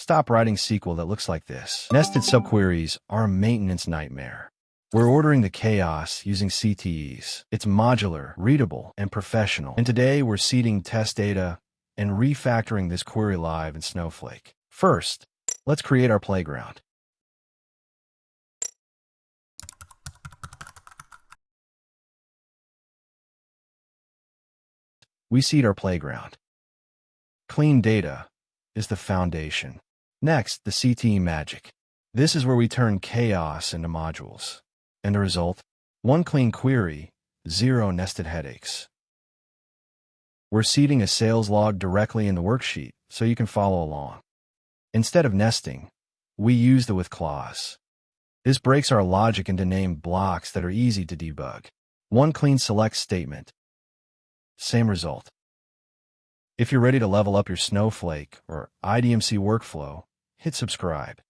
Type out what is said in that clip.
Stop writing SQL that looks like this. Nested subqueries are a maintenance nightmare. We're ordering the chaos using CTEs. It's modular, readable, and professional. And today we're seeding test data and refactoring this query live in Snowflake. First, let's create our playground. We seed our playground. Clean data is the foundation. Next, the CTE magic. This is where we turn chaos into modules. And the result? One clean query, 0 nested headaches. We're seeding a sales log directly in the worksheet so you can follow along. Instead of nesting, we use the with clause. This breaks our logic into named blocks that are easy to debug. One clean select statement. Same result. If you're ready to level up your Snowflake or IDMC workflow, hit subscribe.